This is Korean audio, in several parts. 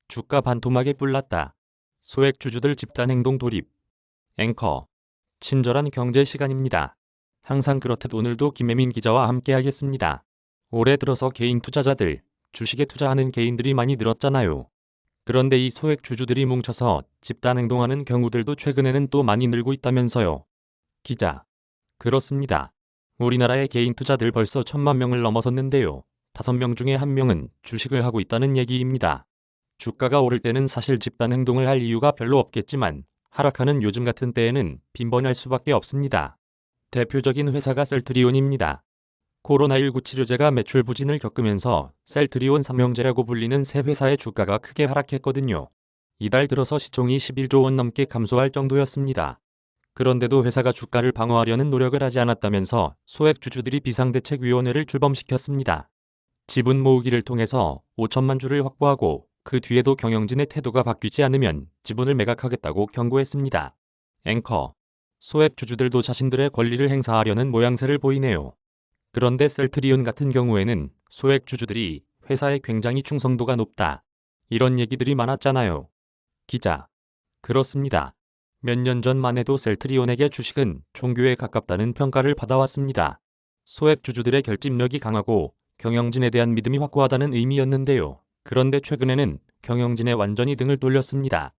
주가 반토막에 뿔났다. 소액주주들 집단행동 돌입. 앵커. 친절한 경제 시간입니다. 항상 그렇듯 오늘도 김혜민 기자와 함께하겠습니다. 올해 들어서 개인 투자자들, 주식에 투자하는 개인들이 많이 늘었잖아요. 그런데 이 소액주주들이 뭉쳐서 집단행동하는 경우들도 최근에는 또 많이 늘고 있다면서요. 기자. 그렇습니다. 우리나라의 개인 투자들 벌써 1,000만 명을 넘어섰는데요. 5명 중에 1명은 주식을 하고 있다는 얘기입니다. 주가가 오를 때는 사실 집단 행동을 할 이유가 별로 없겠지만 하락하는 요즘 같은 때에는 빈번할 수밖에 없습니다. 대표적인 회사가 셀트리온입니다. 코로나19 치료제가 매출 부진을 겪으면서 셀트리온 삼형제라고 불리는 새 회사의 주가가 크게 하락했거든요. 이달 들어서 시총이 11조 원 넘게 감소할 정도였습니다. 그런데도 회사가 주가를 방어하려는 노력을 하지 않았다면서 소액주주들이 비상대책위원회를 출범시켰습니다. 지분 모으기를 통해서 5천만 주를 확보하고 그 뒤에도 경영진의 태도가 바뀌지 않으면 지분을 매각하겠다고 경고했습니다. 앵커. 소액주주들도 자신들의 권리를 행사하려는 모양새를 보이네요. 그런데 셀트리온 같은 경우에는 소액주주들이 회사에 굉장히 충성도가 높다. 이런 얘기들이 많았잖아요. 기자. 그렇습니다. 몇 년 전만 해도 셀트리온에게 주식은 종교에 가깝다는 평가를 받아왔습니다. 소액주주들의 결집력이 강하고 경영진에 대한 믿음이 확고하다는 의미였는데요. 그런데 최근에는 경영진에 완전히 등을 돌렸습니다.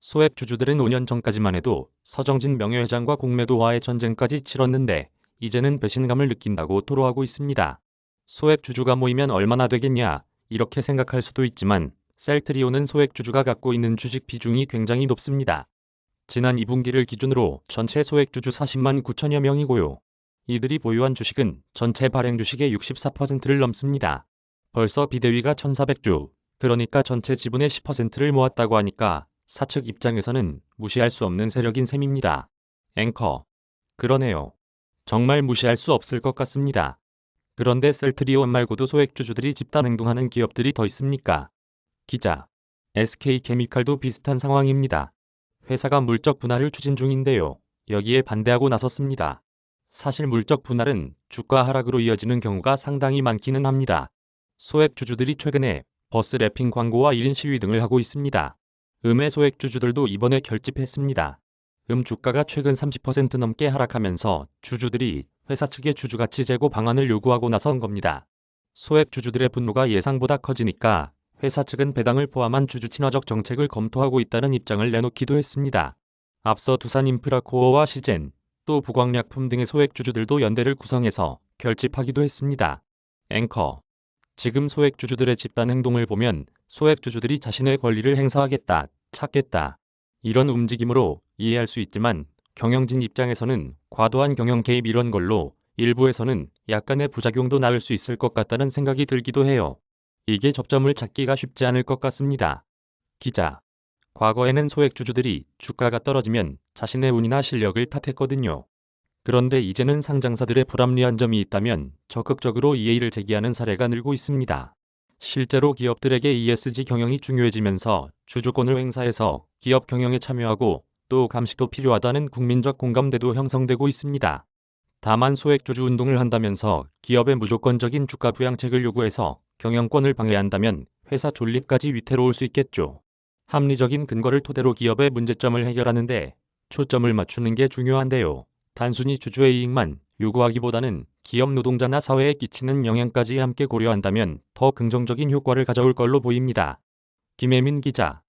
소액주주들은 5년 전까지만 해도 서정진 명예회장과 공매도와의 전쟁까지 치렀는데 이제는 배신감을 느낀다고 토로하고 있습니다. 소액주주가 모이면 얼마나 되겠냐 이렇게 생각할 수도 있지만 셀트리온은 소액주주가 갖고 있는 주식 비중이 굉장히 높습니다. 지난 2분기를 기준으로 전체 소액주주 40만 9천여 명이고요. 이들이 보유한 주식은 전체 발행 주식의 64%를 넘습니다. 벌써 비대위가 1,400주, 그러니까 전체 지분의 10%를 모았다고 하니까 사측 입장에서는 무시할 수 없는 세력인 셈입니다. 앵커. 그러네요. 정말 무시할 수 없을 것 같습니다. 그런데 셀트리온 말고도 소액주주들이 집단행동하는 기업들이 더 있습니까? 기자. SK케미칼도 비슷한 상황입니다. 회사가 물적 분할을 추진 중인데요. 여기에 반대하고 나섰습니다. 사실 물적 분할은 주가 하락으로 이어지는 경우가 상당히 많기는 합니다. 소액주주들이 최근에 버스 랩핑 광고와 1인 시위 등을 하고 있습니다. 음의 소액주주들도 이번에 결집했습니다. 주가가 최근 30% 넘게 하락하면서 주주들이 회사 측의 주주가치 제고 방안을 요구하고 나선 겁니다. 소액주주들의 분노가 예상보다 커지니까 회사 측은 배당을 포함한 주주 친화적 정책을 검토하고 있다는 입장을 내놓기도 했습니다. 앞서 두산인프라코어와 시젠, 또 부광약품 등의 소액주주들도 연대를 구성해서 결집하기도 했습니다. 앵커. 지금 소액주주들의 집단 행동을 보면 소액주주들이 자신의 권리를 행사하겠다, 찾겠다. 이런 움직임으로 이해할 수 있지만 경영진 입장에서는 과도한 경영 개입 이런 걸로 일부에서는 약간의 부작용도 나올 수 있을 것 같다는 생각이 들기도 해요. 이게 접점을 찾기가 쉽지 않을 것 같습니다. 기자. 과거에는 소액주주들이 주가가 떨어지면 자신의 운이나 실력을 탓했거든요. 그런데 이제는 상장사들의 불합리한 점이 있다면 적극적으로 이의를 제기하는 사례가 늘고 있습니다. 실제로 기업들에게 ESG 경영이 중요해지면서 주주권을 행사해서 기업 경영에 참여하고 또 감시도 필요하다는 국민적 공감대도 형성되고 있습니다. 다만 소액주주 운동을 한다면서 기업의 무조건적인 주가 부양책을 요구해서 경영권을 방해한다면 회사 존립까지 위태로울 수 있겠죠. 합리적인 근거를 토대로 기업의 문제점을 해결하는 데 초점을 맞추는 게 중요한데요. 단순히 주주의 이익만 요구하기보다는 기업 노동자나 사회에 끼치는 영향까지 함께 고려한다면 더 긍정적인 효과를 가져올 걸로 보입니다. 김혜민 기자.